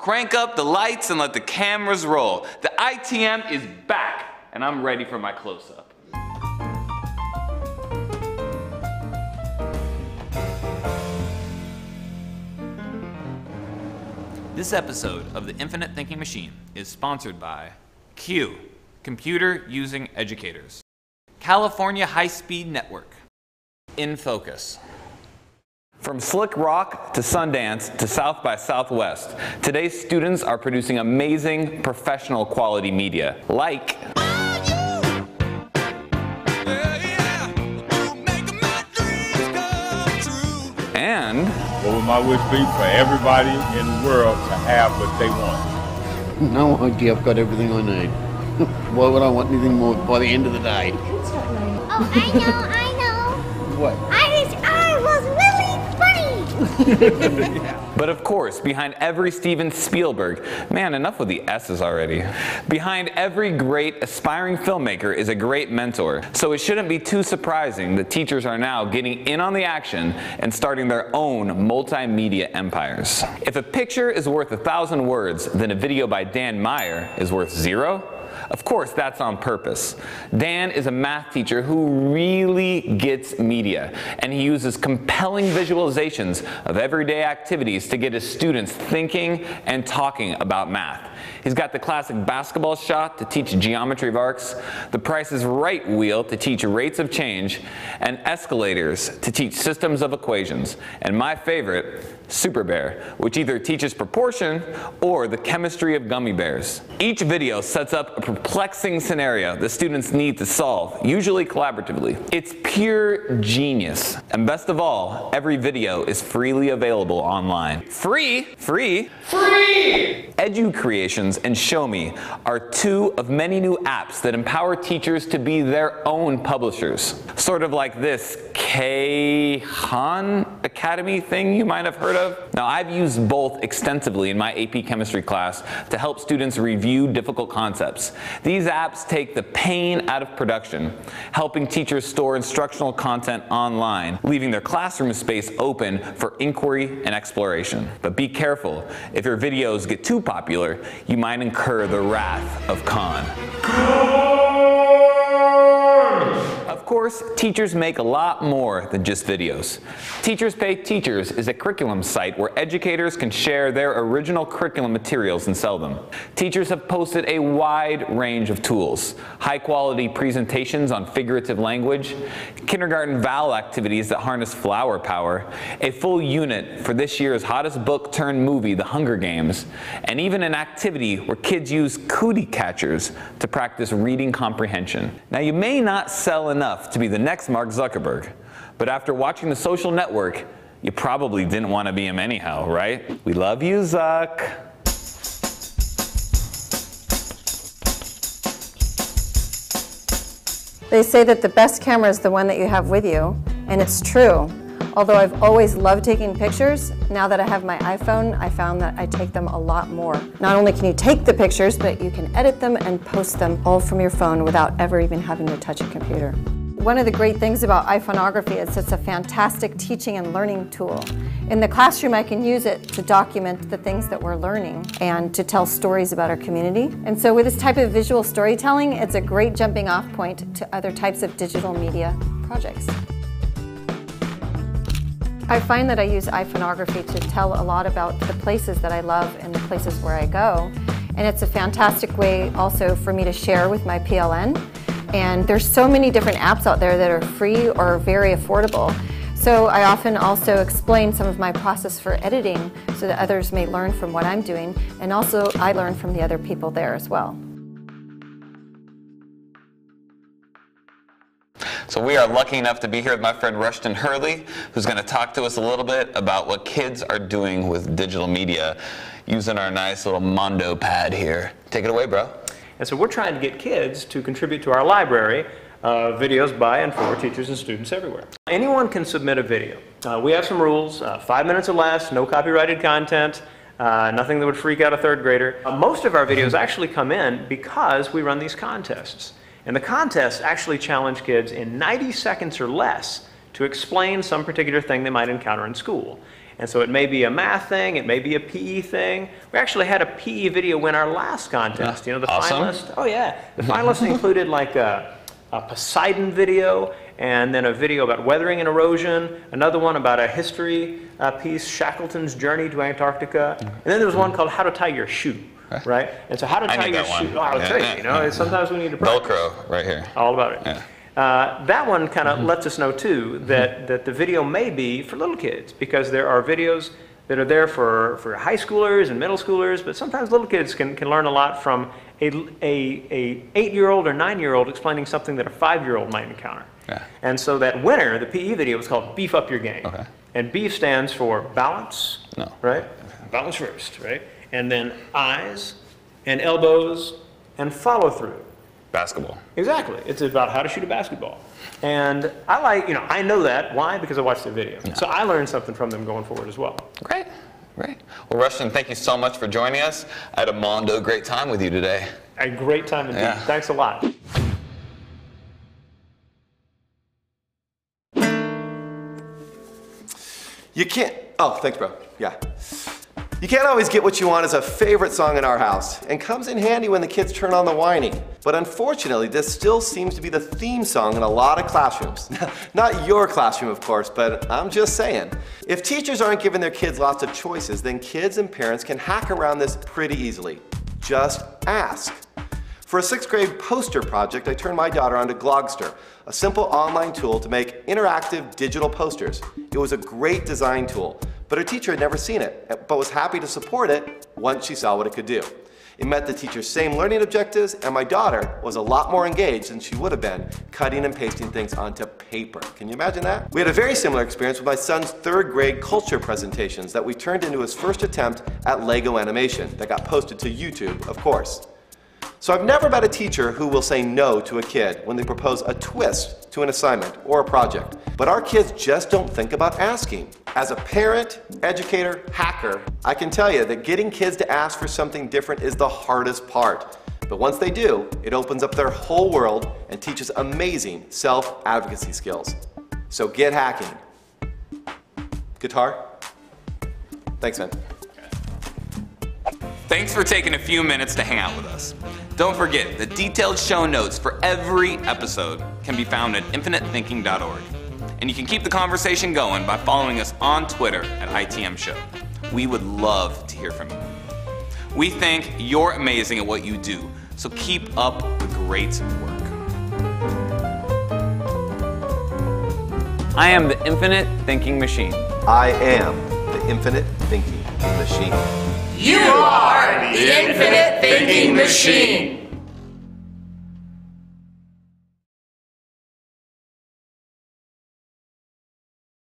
Crank up the lights and let the cameras roll. The ITM is back, and I'm ready for my close-up. This episode of The Infinite Thinking Machine is sponsored by Q, Computer Using Educators, California High-Speed Network, In Focus. From Slick Rock to Sundance to South by Southwest, today's students are producing amazing professional quality media like and what would my wish be for everybody in the world to have what they want? No idea, I've got everything I need. Why would I want anything more by the end of the day? Oh, I know. What? Irish R was really funny. But of course, behind every Steven Spielberg, man, enough with the S's already. Behind every great aspiring filmmaker is a great mentor. So it shouldn't be too surprising that teachers are now getting in on the action and starting their own multimedia empires. If a picture is worth 1,000 words, then a video by Dan Meyer is worth 0? Of course, that's on purpose. Dan is a math teacher who really gets media, and he uses compelling visualizations of everyday activities to get his students thinking and talking about math. He's got the classic basketball shot to teach geometry of arcs, the Price is Right wheel to teach rates of change, and escalators to teach systems of equations. And my favorite, Super Bear, which either teaches proportion or the chemistry of gummy bears. Each video sets up a perplexing scenario the students need to solve, usually collaboratively. It's pure genius. And best of all, every video is freely available online. Free! Edu Creations and Show Me are two of many new apps that empower teachers to be their own publishers. Sort of like this Khan Academy thing you might have heard of. Now, I've used both extensively in my AP Chemistry class to help students review difficult concepts. These apps take the pain out of production, helping teachers store instructional content online, leaving their classroom space open for inquiry and exploration. But be careful, if your videos get too popular, you might incur the wrath of Khan. Of course, teachers make a lot more than just videos. Teachers Pay Teachers is a curriculum site where educators can share their original curriculum materials and sell them. Teachers have posted a wide range of tools, high-quality presentations on figurative language, kindergarten vowel activities that harness flower power, a full unit for this year's hottest book turned movie, The Hunger Games, and even an activity where kids use cootie catchers to practice reading comprehension. Now, you may not sell enough to be the next Mark Zuckerberg, but after watching The Social Network, you probably didn't want to be him anyhow, right? We love you, Zuck. They say that the best camera is the one that you have with you, and it's true. Although I've always loved taking pictures, now that I have my iPhone, I found that I take them a lot more. Not only can you take the pictures, but you can edit them and post them all from your phone without ever even having to touch a computer. One of the great things about iPhoneography is it's a fantastic teaching and learning tool. In the classroom, I can use it to document the things that we're learning and to tell stories about our community. And so with this type of visual storytelling, it's a great jumping off point to other types of digital media projects. I find that I use iPhoneography to tell a lot about the places that I love and the places where I go. And it's a fantastic way also for me to share with my PLN. And there's so many different apps out there that are free or very affordable. So I often also explain some of my process for editing so that others may learn from what I'm doing. And also I learn from the other people there as well. So we are lucky enough to be here with my friend Rushton Hurley, who's going to talk to us a little bit about what kids are doing with digital media using our nice little Mondo pad here. Take it away, bro. And so we're trying to get kids to contribute to our library of videos by and for teachers and students everywhere. Anyone can submit a video. We have some rules, 5 minutes or less, no copyrighted content, nothing that would freak out a third grader. Most of our videos actually come in because we run these contests. And the contests actually challenge kids in 90 seconds or less to explain some particular thing they might encounter in school. And so it may be a math thing, it may be a PE thing. We actually had a PE video win our last contest. You know, the finalist. Oh yeah, the finalists included like a Poseidon video, and then a video about weathering and erosion, another one about a history piece, Shackleton's Journey to Antarctica, and then there was one called How to Tie Your Shoe, right? And so how to tie your shoe, I'll tell you, you know, sometimes we need to practice. Velcro right here. All about it. Yeah. That one kind of lets us know too that the video may be for little kids, because there are videos that are there for high schoolers and middle schoolers, but sometimes little kids can learn a lot from a 8-year-old or 9-year-old explaining something that a 5-year-old might encounter. Yeah. And so that winner, the PE video, was called Beef Up Your Game. Okay. And beef stands for balance, No. right? Balance first, right? And then eyes and elbows and follow through. Basketball. Exactly. It's about how to shoot a basketball. And I like, you know, I know that. Why? Because I watched the video. Yeah. So I learned something from them going forward as well. Great. Great. Well, Rushton, thank you so much for joining us. I had a mondo great time with you today. A great time indeed. Yeah. Thanks a lot. You can't, oh, thanks, bro. Yeah. You can't always get what you want as a favorite song in our house, and comes in handy when the kids turn on the whining. But unfortunately, this still seems to be the theme song in a lot of classrooms. Not your classroom, of course, but I'm just saying. If teachers aren't giving their kids lots of choices, then kids and parents can hack around this pretty easily. Just ask. For a 6th grade poster project, I turned my daughter onto Glogster, a simple online tool to make interactive digital posters. It was a great design tool, but her teacher had never seen it, but was happy to support it once she saw what it could do. It met the teacher's same learning objectives, and my daughter was a lot more engaged than she would have been cutting and pasting things onto paper. Can you imagine that? We had a very similar experience with my son's 3rd grade culture presentations that we turned into his first attempt at Lego animation that got posted to YouTube, of course. So I've never met a teacher who will say no to a kid when they propose a twist to an assignment or a project. But our kids just don't think about asking. As a parent, educator, hacker, I can tell you that getting kids to ask for something different is the hardest part. But once they do, it opens up their whole world and teaches amazing self-advocacy skills. So get hacking. Guitar? Thanks, man. Thanks for taking a few minutes to hang out with us. Don't forget, the detailed show notes for every episode can be found at infiniteThinking.org. And you can keep the conversation going by following us on Twitter at ITM Show. We would love to hear from you. We think you're amazing at what you do, so keep up the great work. I am the Infinite Thinking Machine. I am the Infinite Thinking Machine. You are the Infinite Thinking Machine.